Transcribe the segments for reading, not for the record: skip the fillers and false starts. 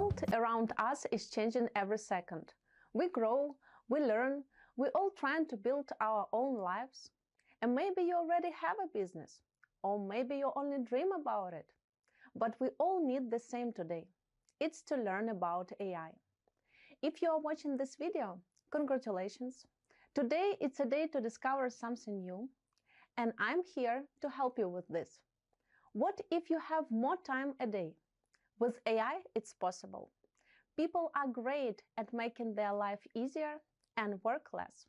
world around us is changing every second. We grow, we learn, we're all trying to build our own lives. And maybe you already have a business, or maybe you only dream about it. But we all need the same today. It's to learn about AI. If you are watching this video, congratulations. Today it's a day to discover something new, and I'm here to help you with this. What if you have more time a day? With AI, it's possible. People are great at making their life easier and work less.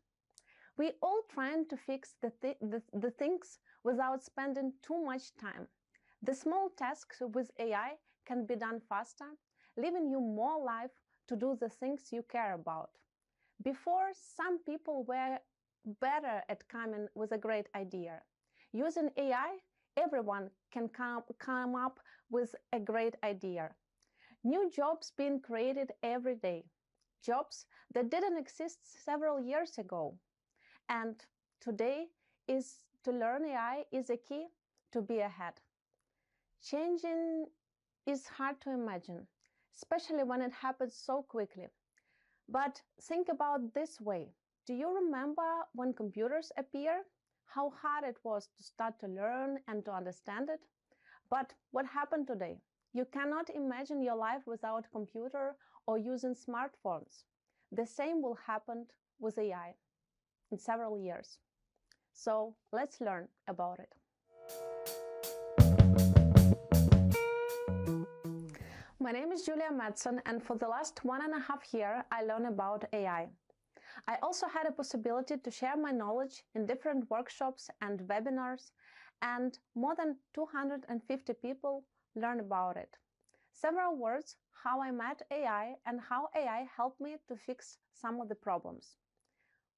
We all trying to fix the things without spending too much time. The small tasks with AI can be done faster, leaving you more life to do the things you care about. Before, some people were better at coming with a great idea. Using AI, everyone can come up with a great idea. New jobs being created every day. Jobs that didn't exist several years ago. And today is to learn AI is a key to be ahead. Changing is hard to imagine, especially when it happens so quickly. But think about this way. Do you remember when computers appeared? How hard it was to start to learn and to understand it? But what happened today? You cannot imagine your life without a computer or using smartphones. The same will happen with AI in several years. So let's learn about it. My name is Julia Madsen, and for the last 1.5 years, I learned about AI. I also had a possibility to share my knowledge in different workshops and webinars, and more than 250 people learn about it. Several words how I met AI and how AI helped me to fix some of the problems.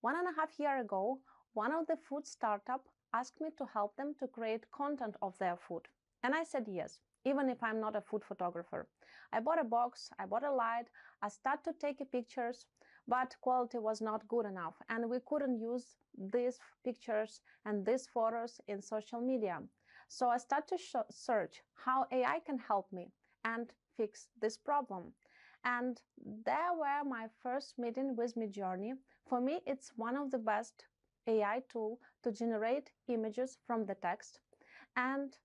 1.5 years ago, one of the food startups asked me to help them to create content of their food. And I said yes, even if I'm not a food photographer. I bought a box, I bought a light, I started to take pictures, but quality was not good enough, and we couldn't use these pictures and these photos in social media. So I started to search how AI can help me and fix this problem. And there were my first meeting with Midjourney. For me, it's one of the best AI tool to generate images from the text. And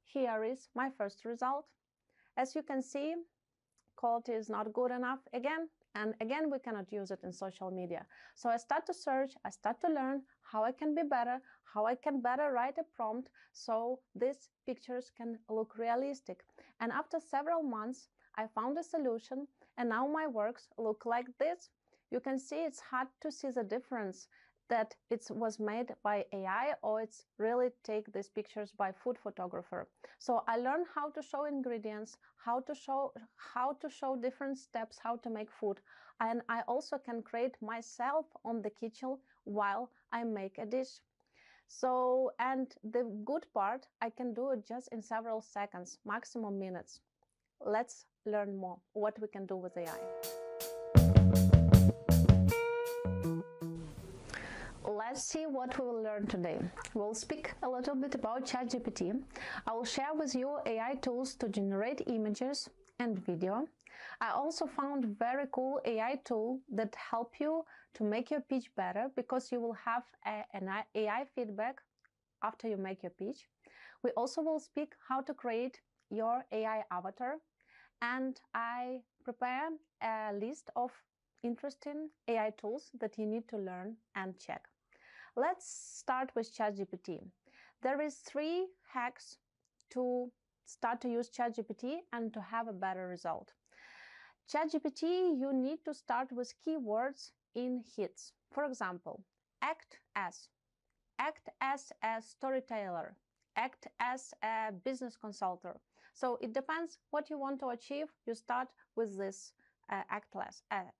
here is my first result. As you can see, quality is not good enough again. And again, we cannot use it in social media. So I start to search, I start to learn how I can be better, how I can better write a prompt so these pictures can look realistic. And after several months, I found a solution, and now my works look like this. You can see it's hard to see the difference that it was made by AI or it's really take these pictures by food photographer. So I learned how to show ingredients, how to show different steps, how to make food. And I also can create myself on the kitchen while I make a dish. So, and the good part, I can do it just in several seconds, maximum minutes. Let's learn more what we can do with AI. Let's see what we will learn today. We'll speak a little bit about ChatGPT. I will share with you AI tools to generate images and video. I also found very cool AI tool that help you to make your pitch better, because you will have an AI feedback after you make your pitch. We also will speak how to create your AI avatar, and I prepare a list of interesting AI tools that you need to learn and check. Let's start with ChatGPT. There is 3 hacks to start to use ChatGPT and to have a better result. ChatGPT, you need to start with keywords in hits. For example, act as a storyteller, act as a business consultant. So it depends what you want to achieve. You start with this act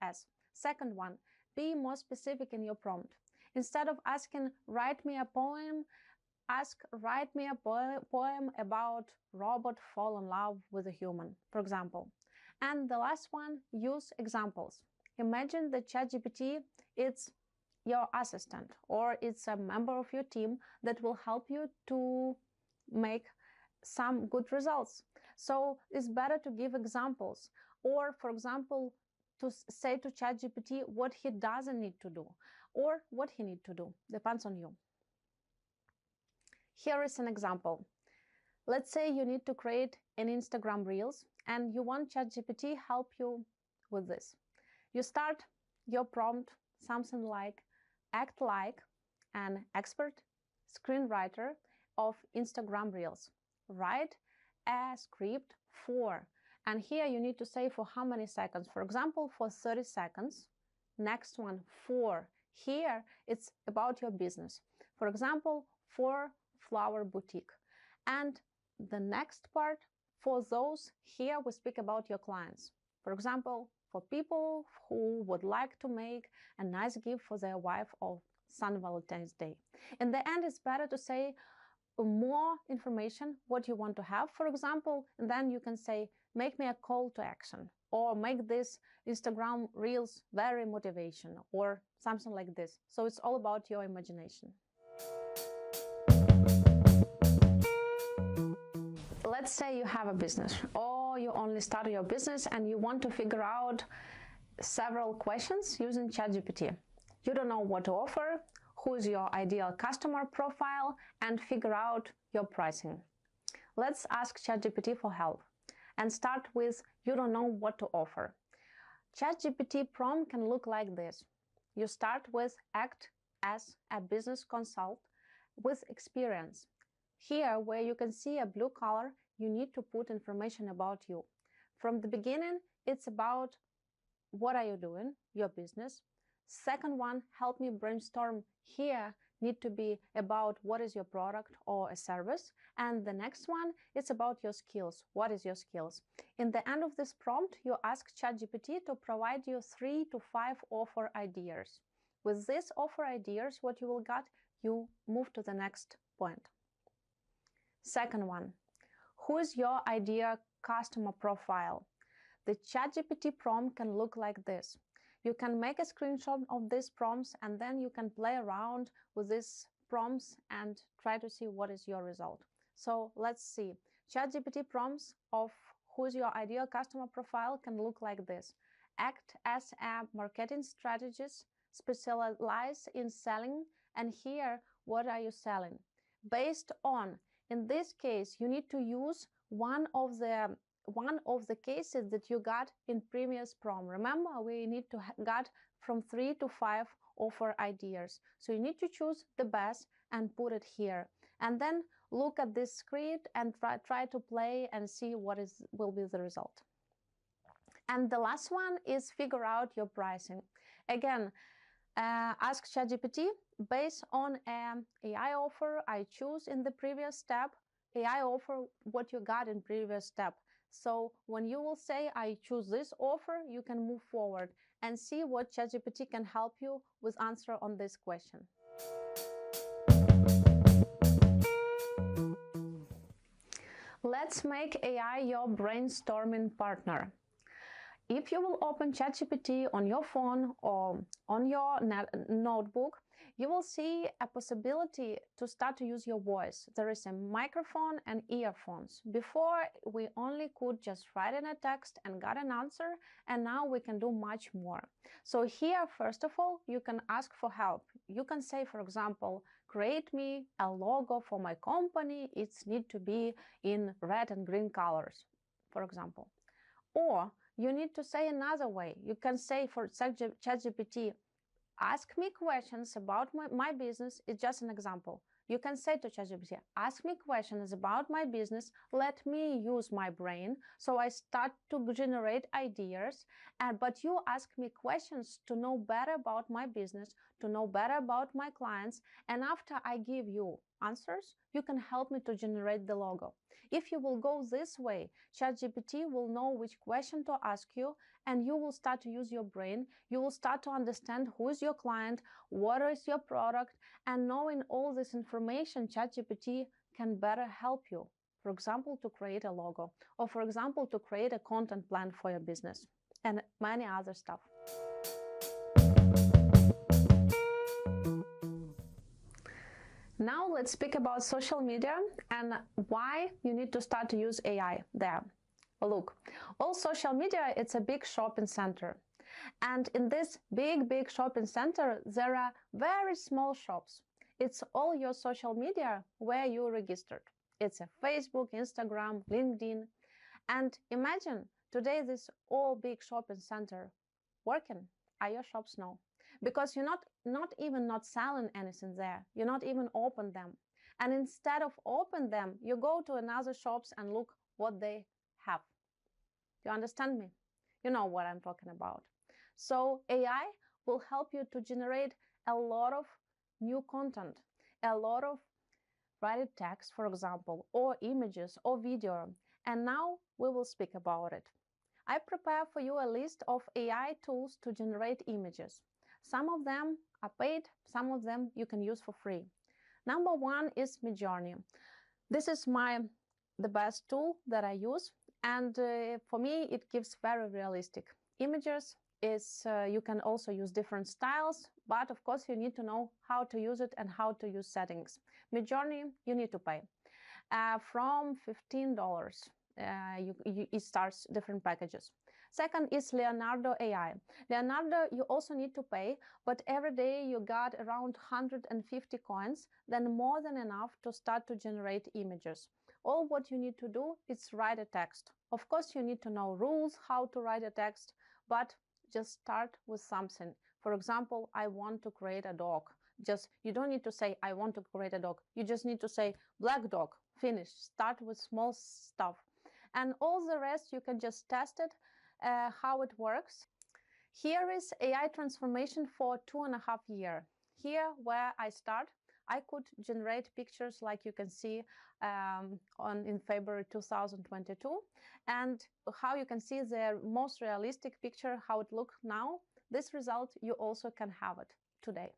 as. Second one, be more specific in your prompt. Instead of asking, write me a poem, ask, write me a poem about robot fall in love with a human, for example. And the last one, use examples. Imagine that ChatGPT, it's your assistant, or it's a member of your team that will help you to make some good results. So it's better to give examples. or, for example, to say to ChatGPT what he doesn't need to do or what he needs to do. Depends on you. Here is an example. Let's say you need to create an Instagram Reels and you want ChatGPT help you with this. You start your prompt something like, act like an expert screenwriter of Instagram Reels. Write a script for, and here you need to say for how many seconds. For example, for 30 seconds. Next one, for. Here it's about your business. For example, for Flower Boutique. And the next part, for those, here we speak about your clients. For example, for people who would like to make a nice gift for their wife on St. Valentine's Day. In the end, it's better to say more information, what you want to have, for example, and then you can say, make me a call to action, or make this Instagram Reels very motivational, or something like this. So it's all about your imagination. Let's say you have a business, or you only started your business and you want to figure out several questions using ChatGPT. You don't know what to offer, who's your ideal customer profile, and figure out your pricing. Let's ask ChatGPT for help and start with you don't know what to offer. ChatGPT prompt can look like this. You start with act as a business consultant with experience. Here, where you can see a blue color, you need to put information about you. From the beginning, it's about what are you doing, your business. Second one, help me brainstorm. Here need to be about what is your product or a service. And the next one, it's about your skills. What is your skills? In the end of this prompt, you ask ChatGPT to provide you 3 to 5 offer ideas. With these offer ideas, what you will get, you move to the next point. Second one, who is your ideal customer profile? The ChatGPT prompt can look like this. You can make a screenshot of these prompts and then you can play around with these prompts and try to see what is your result. So let's see. ChatGPT prompts of who's your ideal customer profile can look like this. Act as a marketing strategist, specialize in selling, and here, what are you selling? Based on, in this case, you need to use one of the cases that you got in previous prompt. Remember, we need to get from 3 to 5 offer ideas. So you need to choose the best and put it here. And then look at this script and try to play and see what will be the result. And the last one is figure out your pricing. Again, ask ChatGPT based on an AI offer I choose in the previous step. AI offer what you got in previous step. So when you will say, I choose this offer, you can move forward and see what ChatGPT can help you with answer on this question. Let's make AI your brainstorming partner. If you will open ChatGPT on your phone or on your notebook, you will see a possibility to start to use your voice. There is a microphone and earphones. Before, we only could just write in a text and got an answer, and now we can do much more. So here, first of all, you can ask for help. You can say, for example, create me a logo for my company. It needs to be in red and green colors, for example. Or you need to say another way. You can say for ChatGPT, ask me questions about my business. It's just an example. You can say to ChatGPT, ask me questions about my business. Let me use my brain. So I start to generate ideas. But you ask me questions to know better about my business, to know better about my clients. And after I give you answers, you can help me to generate the logo. If you will go this way, ChatGPT will know which question to ask you, and you will start to use your brain. You will start to understand who is your client, what is your product, and knowing all this information, ChatGPT can better help you. For example, to create a logo, or for example, to create a content plan for your business, and many other stuff. Now let's speak about social media and why you need to start to use AI there. Look, all social media, it's a big shopping center. And in this big shopping center, there are very small shops. It's all your social media where you registered. It's a Facebook, Instagram, LinkedIn. And imagine today this all big shopping center working. Are your shops? No. Because you're not even selling anything there. You're not even open them. And instead of open them, you go to another shops and look what they have. You understand me? You know what I'm talking about. So AI will help you to generate a lot of new content, a lot of written text, for example, or images or video. And now we will speak about it. I prepare for you a list of AI tools to generate images. Some of them are paid, some of them you can use for free. Number one is Midjourney. This is the best tool that I use, and for me it gives very realistic images. You can also use different styles, but of course you need to know how to use it and how to use settings. Midjourney, you need to pay from $15. It starts different packages. Second is Leonardo AI. Leonardo, you also need to pay, but every day you got around 150 coins, then more than enough to start to generate images. All what you need to do is write a text. Of course, you need to know rules how to write a text, but just start with something. For example, I want to create a dog. You don't need to say, I want to create a dog. You just need to say, black dog, finish. Start with small stuff. And all the rest, you can just test it, how it works. Here is AI transformation for 2.5 years. Here where I start, I could generate pictures like you can see in February 2022. And how you can see the most realistic picture, how it looks now. This result, you also can have it today.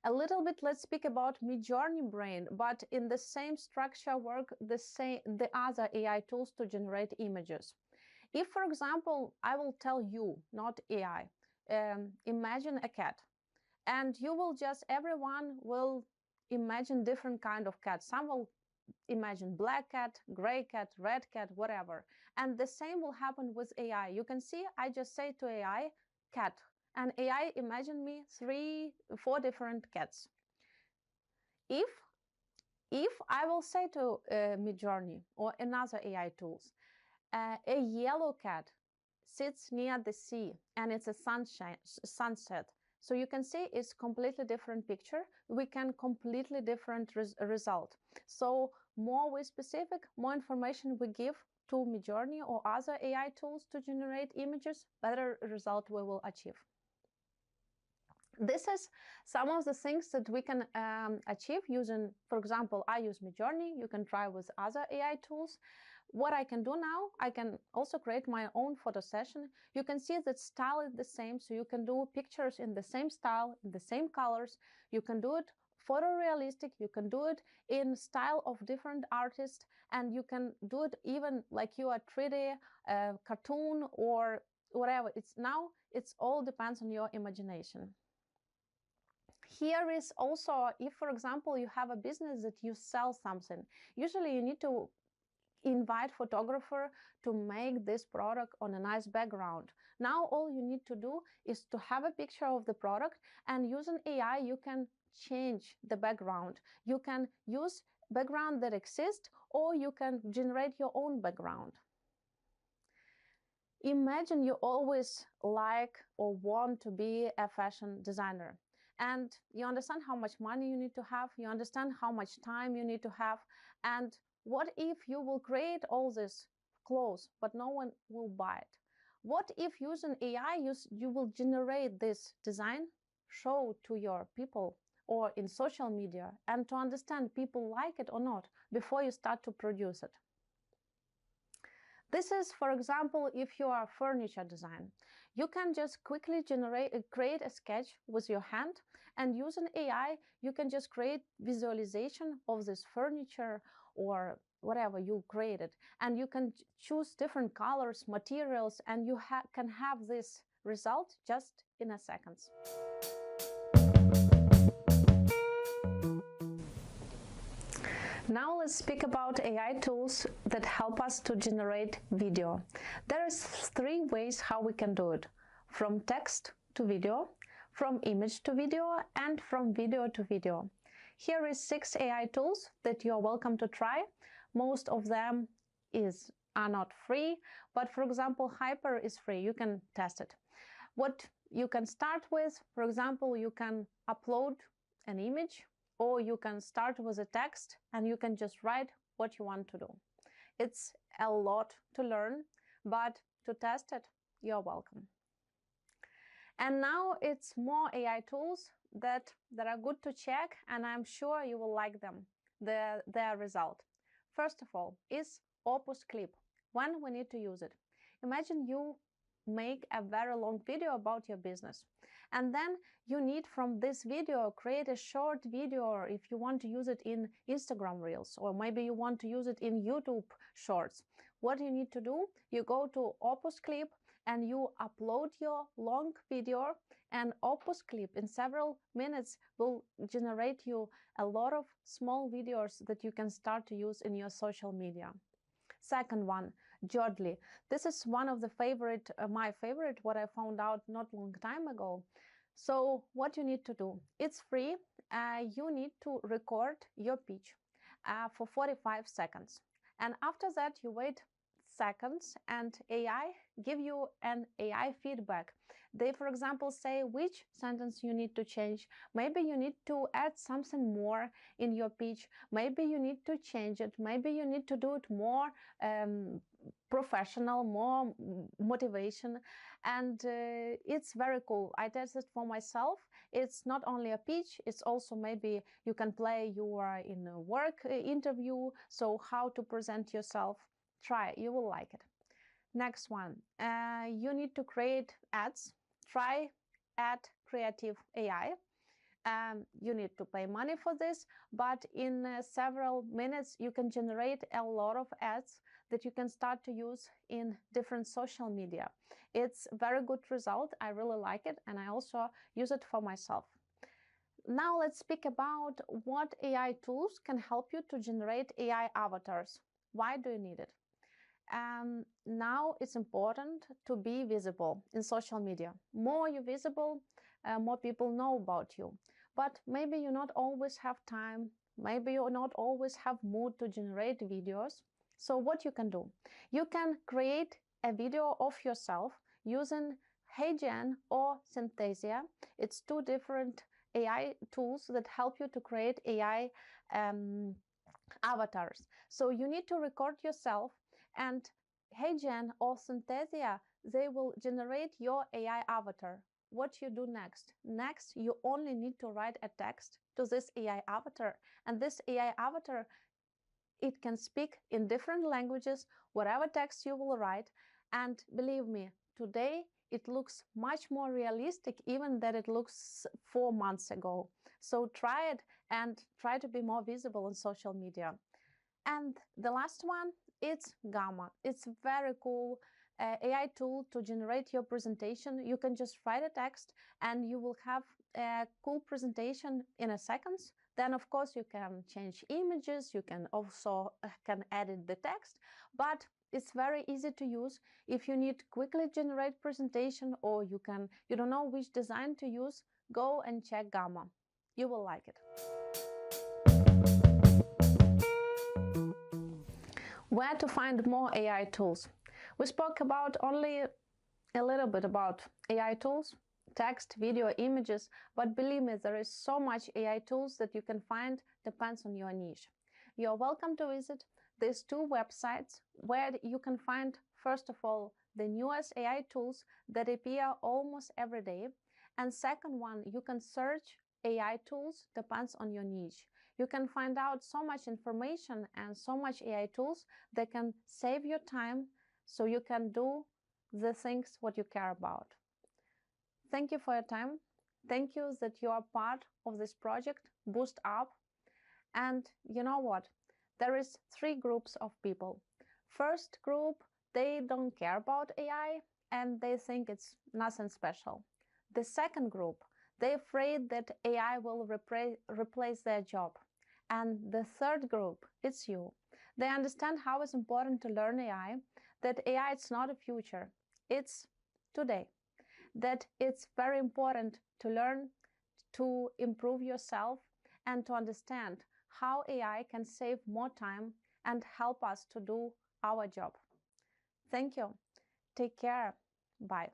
A little bit, let's speak about Midjourney Brain, but in the same structure work the other AI tools to generate images. If, for example, I will tell you, not AI, imagine a cat, and everyone will imagine different kind of cat. Some will imagine black cat, gray cat, red cat, whatever. And the same will happen with AI. You can see, I just say to AI, cat, and AI imagine me 4 different cats. If I will say to Midjourney or another AI tools, a yellow cat sits near the sea and it's a sunset. So you can see it's completely different picture. We can completely different result. So more we specific, more information we give to Midjourney or other AI tools to generate images, better result we will achieve. This is some of the things that we can achieve using, for example, I use Midjourney. You can try with other AI tools. What I can do now, I can also create my own photo session. You can see that style is the same, so you can do pictures in the same style, in the same colors. You can do it photorealistic, you can do it in style of different artists, and you can do it even like you are 3D, cartoon or whatever. It's all depends on your imagination. Here is also, if, for example, you have a business that you sell something, usually you need to invite photographer to make this product on a nice background. Now all you need to do is to have a picture of the product, and using AI you can change the background. You can use background that exists, or you can generate your own background. Imagine you always like or want to be a fashion designer, and you understand how much money you need to have, you understand how much time you need to have, and what if you will create all this clothes, but no one will buy it? What if using AI, you will generate this design, show to your people or in social media, and to understand people like it or not before you start to produce it? This is, for example, if you are a furniture design. You can just quickly create a sketch with your hand, and using AI, you can just create visualization of this furniture or whatever you created. And you can choose different colors, materials, and you can have this result just in a second. Now let's speak about AI tools that help us to generate video. There is 3 ways how we can do it: from text to video, from image to video, and from video to video. Here is 6 AI tools that you are welcome to try. Most of them are not free, but for example, Hyper is free. You can test it. What you can start with, for example, you can upload an image, or you can start with a text and you can just write what you want to do. It's a lot to learn, but to test it, you're welcome. And now it's more AI tools that are good to check, and I'm sure you will like them, their result. First of all is Opus Clip. When we need to use it. Imagine you make a very long video about your business, and then you need from this video create a short video, or if you want to use it in Instagram Reels, or maybe you want to use it in YouTube Shorts. What you need to do, you go to Opus Clip and you upload your long video, and Opus Clip in several minutes will generate you a lot of small videos that you can start to use in your social media. Second one, Jodly. This is one of the my favorite, what I found out not long time ago. So what you need to do, it's free. You need to record your pitch for 45 seconds. And after that, you wait seconds and AI give you an AI feedback. They, for example, say which sentence you need to change. Maybe you need to add something more in your pitch. Maybe you need to change it. Maybe you need to do it more professional, more motivation. And it's very cool. I tested for myself. It's not only a pitch, it's also maybe you can play, you are in a work interview, so how to present yourself. Try it, you will like it. Next one, you need to create ads. Try Ad Creative AI. You need to pay money for this, but in several minutes you can generate a lot of ads that you can start to use in different social media. It's a very good result. I really like it, and I also use it for myself. Now let's speak about what AI tools can help you to generate AI avatars. Why do you need it? Now it's important to be visible in social media. More you're visible, more people know about you. But maybe you not always have time, maybe you not always have mood to generate videos. So what you can do? You can create a video of yourself using HeyGen or Synthesia. It's 2 different AI tools that help you to create AI avatars. So you need to record yourself, and HeyGen or Synthesia, they will generate your AI avatar. What you do next? Next, you only need to write a text to this AI avatar, and this AI avatar, it can speak in different languages, whatever text you will write. And believe me, today it looks much more realistic even than it looks 4 months ago. So try it and try to be more visible on social media. And the last one, it's Gamma. It's very cool AI tool to generate your presentation. You can just write a text and you will have a cool presentation in a seconds. Then of course you can change images, you can also edit the text, but it's very easy to use. If you need quickly generate presentation, or you don't know which design to use, go and check Gamma. You will like it. Where to find more AI tools? We spoke about only a little bit about AI tools, text, video, images, but believe me, there is so much AI tools that you can find, depends on your niche. You're welcome to visit these 2 websites where you can find, first of all, the newest AI tools that appear almost every day. And second one, you can search AI tools, depends on your niche. You can find out so much information and so much AI tools that can save your time so you can do the things what you care about. Thank you for your time. Thank you that you are part of this project, Boost Up. And you know what? There is 3 groups of people. First group, they don't care about AI and they think it's nothing special. The second group, they're afraid that AI will replace their job. And the third group, it's you. They understand how it's important to learn AI, that AI is not a future, it's today. That it's very important to learn to improve yourself and to understand how AI can save more time and help us to do our job. Thank you. Take care. Bye.